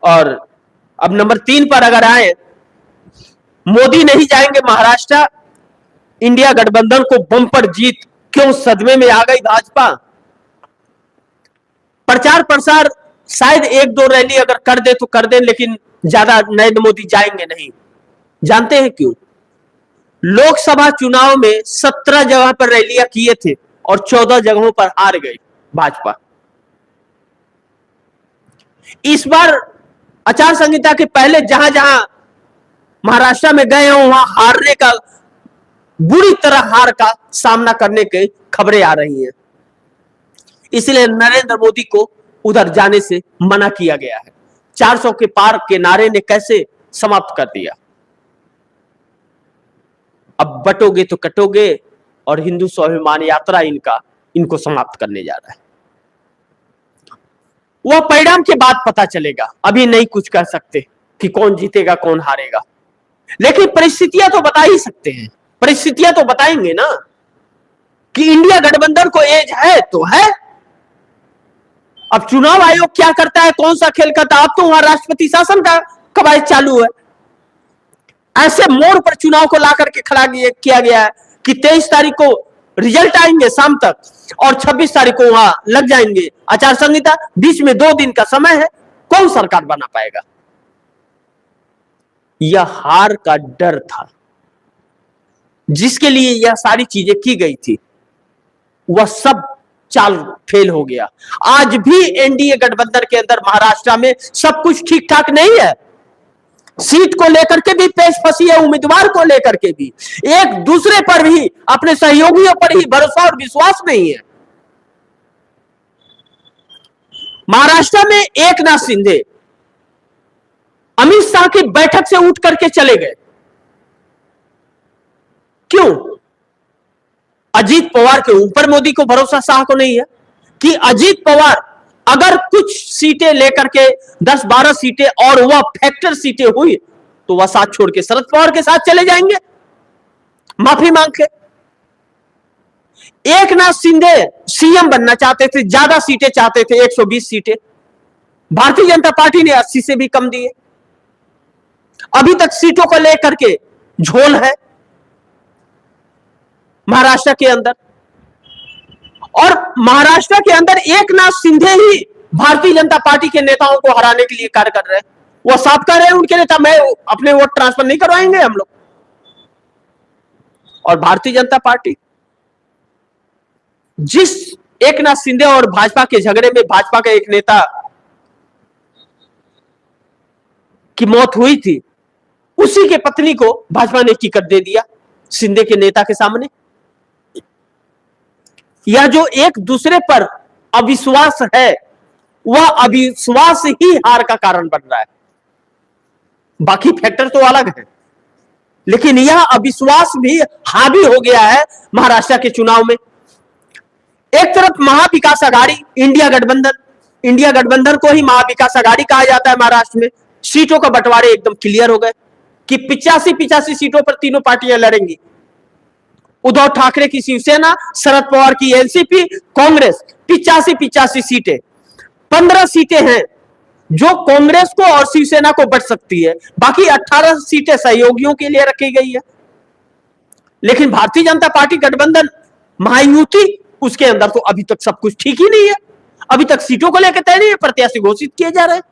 और अब नंबर 3 पर अगर आए, मोदी नहीं जाएंगे महाराष्ट्र, इंडिया गठबंधन को बम्पर जीत, क्यों सदमे में आ गई भाजपा। प्रचार प्रसार शायद 1-2 रैली अगर कर दे तो कर दे, लेकिन ज्यादा नरेंद्र मोदी जाएंगे नहीं। जानते हैं क्यों? लोकसभा चुनाव में 17 जगह पर रैलियां किए थे और 14 जगहों पर हार गई भाजपा। इस बार आचार संहिता के पहले जहां जहां महाराष्ट्र में गए हो, वहां हारने का, बुरी तरह हार का सामना करने की खबरें आ रही हैं। इसलिए नरेंद्र मोदी को उधर जाने से मना किया गया है। 400 के पार के नारे ने कैसे समाप्त कर दिया। अब बटोगे तो कटोगे, और हिंदू स्वाभिमान यात्रा इनको समाप्त करने जा रहा है। वह परिणाम के बाद पता चलेगा, अभी नहीं कुछ कह सकते कि कौन जीतेगा कौन हारेगा, लेकिन परिस्थितियां तो बता ही सकते हैं। परिस्थितियां तो बताएंगे ना कि इंडिया गठबंधन को एज है तो है। अब चुनाव आयोग क्या करता है, कौन सा खेल करता है, अब तो वहां राष्ट्रपति शासन का कवायद चालू है। ऐसे मोड़ पर चुनाव को ला करके खड़ा किया गया है कि 23 तारीख को रिजल्ट आएंगे शाम तक, और 26 तारीख को वहां लग जाएंगे आचार संहिता। बीच में 2 दिन का समय है, कौन सरकार बना पाएगा। यह हार का डर था, जिसके लिए यह सारी चीजें की गई थी, वह सब चाल फेल हो गया। आज भी एनडीए गठबंधन के अंदर महाराष्ट्र में सब कुछ ठीक ठाक नहीं है। सीट को लेकर के भी पेश फंसी है, उम्मीदवार को लेकर के भी, एक दूसरे पर भी, अपने सहयोगियों पर ही भरोसा और विश्वास नहीं है। महाराष्ट्र में एकनाथ शिंदे अमित शाह की बैठक से उठ करके चले गए। क्यों? अजीत पवार के ऊपर मोदी को भरोसा शाह को नहीं है कि अजीत पवार अगर कुछ सीटें लेकर के 10-12 सीटें और वह फैक्टर सीटें हुई तो वह साथ छोड़ के शरद पवार के साथ चले जाएंगे माफी मांग के। एकनाथ शिंदे सीएम बनना चाहते थे, ज्यादा सीटें चाहते थे, 120 सीटें। भारतीय जनता पार्टी ने 80 से भी कम दिए। अभी तक सीटों को लेकर के झोल है महाराष्ट्र के अंदर, और महाराष्ट्र के अंदर एकनाथ शिंदे ही भारतीय जनता पार्टी के नेताओं को हराने के लिए कार्य कर रहे हैं। वो साफ कर रहे हैं उनके नेता, मैं अपने वोट ट्रांसफर नहीं करवाएंगे हम लोग। और भारतीय जनता पार्टी, जिस एकनाथ शिंदे और भाजपा के झगड़े में भाजपा के एक नेता की मौत हुई थी, उसी के पत्नी को भाजपा ने टिकट दे दिया शिंदे के नेता के सामने। यह जो एक दूसरे पर अविश्वास है, वह अविश्वास ही हार का कारण बन रहा है। बाकी फैक्टर तो अलग है, लेकिन यह अविश्वास भी हावी हो गया है महाराष्ट्र के चुनाव में। एक तरफ महाविकास आघाड़ी इंडिया गठबंधन को ही महाविकास आघाड़ी कहा जाता है महाराष्ट्र में। सीटों का बंटवारे एकदम क्लियर हो गए कि 85 सीटों पर तीनों पार्टियां लड़ेंगी। उद्धव ठाकरे की शिवसेना, शरद पवार की एनसीपी, कांग्रेस, 85 सीटें। 15 सीटें हैं जो कांग्रेस को और शिवसेना को बट सकती है, बाकी 18 सीटें सहयोगियों के लिए रखी गई है। लेकिन भारतीय जनता पार्टी गठबंधन महायुति, उसके अंदर तो अभी तक सब कुछ ठीक ही नहीं है। अभी तक सीटों को लेकर तय नहीं है, प्रत्याशी घोषित किए जा रहे हैं।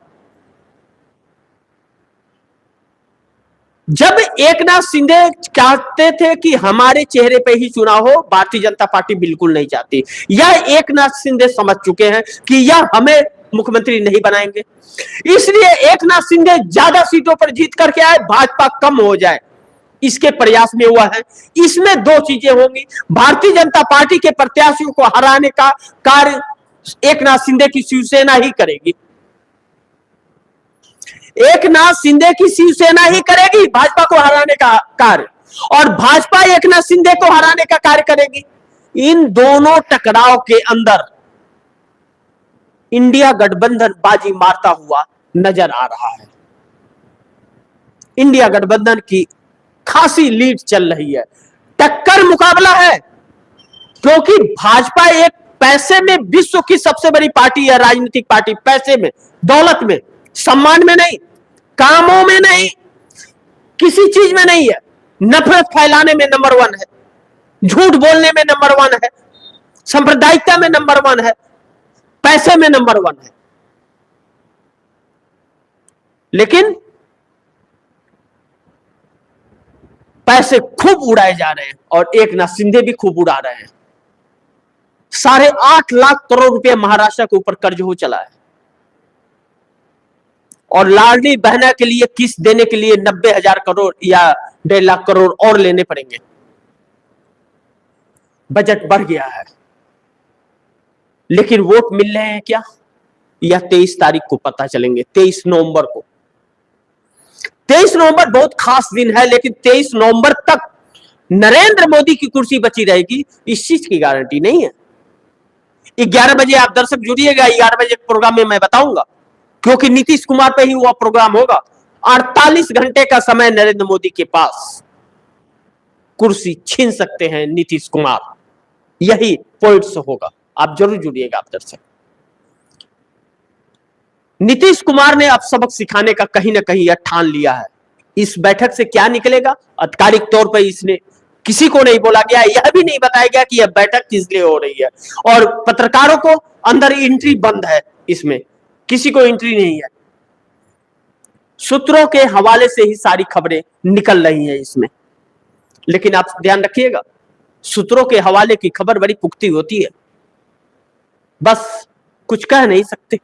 जब एकनाथ शिंदे चाहते थे कि हमारे चेहरे पे ही चुनाव हो, भारतीय जनता पार्टी बिल्कुल नहीं चाहती। यह एकनाथ शिंदे समझ चुके हैं कि यह हमें मुख्यमंत्री नहीं बनाएंगे, इसलिए एकनाथ शिंदे ज्यादा सीटों पर जीत करके आए, भाजपा कम हो जाए, इसके प्रयास में हुआ है। इसमें 2 चीजें होंगी। भारतीय जनता पार्टी के प्रत्याशियों को हराने का कार्य एकनाथ शिंदे की शिवसेना ही करेगी। एकनाथ शिंदे की शिवसेना ही करेगी भाजपा को हराने का कार्य, और भाजपा एकनाथ शिंदे को हराने का कार्य करेगी। इन दोनों टकराव के अंदर इंडिया गठबंधन बाजी मारता हुआ नजर आ रहा है। इंडिया गठबंधन की खासी लीड चल रही है, टक्कर मुकाबला है, क्योंकि भाजपा एक पैसे में विश्व की सबसे बड़ी पार्टी है, राजनीतिक पार्टी, पैसे में, दौलत में। सम्मान में नहीं, कामों में नहीं, किसी चीज में नहीं है। नफरत फैलाने में नंबर 1 है, झूठ बोलने में नंबर 1 है, सांप्रदायिकता में नंबर 1 है, पैसे में नंबर 1 है। लेकिन पैसे खूब उड़ाए जा रहे हैं और एकनाथ शिंदे भी खूब उड़ा रहे हैं। 8.5 लाख करोड़ रुपए महाराष्ट्र के ऊपर कर्ज हो चला है और लाडली बहना के लिए किस्त देने के लिए 90,000 करोड़ या 1.5 लाख करोड़ और लेने पड़ेंगे। बजट बढ़ गया है, लेकिन वोट मिल रहे हैं क्या, यह 23 तारीख को पता चलेंगे। 23 नवंबर को, 23 नवंबर बहुत खास दिन है, लेकिन 23 नवंबर तक नरेंद्र मोदी की कुर्सी बची रहेगी इस चीज की गारंटी नहीं है। 11 बजे आप दर्शक जुड़िएगा, 11 बजे प्रोग्राम में मैं बताऊंगा, क्योंकि नीतीश कुमार पे ही वह प्रोग्राम होगा। 48 घंटे का समय नरेंद्र मोदी के पास, कुर्सी छीन सकते हैं नीतीश कुमार, यही पॉइंट्स होगा। आप जरूर जुड़िएगा आप दर्शक। नीतीश कुमार ने अब सबक सिखाने का कहीं ना कहीं यह ठान लिया है। इस बैठक से क्या निकलेगा, आधिकारिक तौर पर इसने किसी को नहीं बोला गया, यह भी नहीं बताया गया कि यह बैठक किस लिए हो रही है, और पत्रकारों को अंदर एंट्री बंद है, इसमें किसी को एंट्री नहीं है। सूत्रों के हवाले से ही सारी खबरें निकल रही हैं इसमें, लेकिन आप ध्यान रखिएगा, सूत्रों के हवाले की खबर बड़ी पुख्ती होती है, बस कुछ कह नहीं सकते।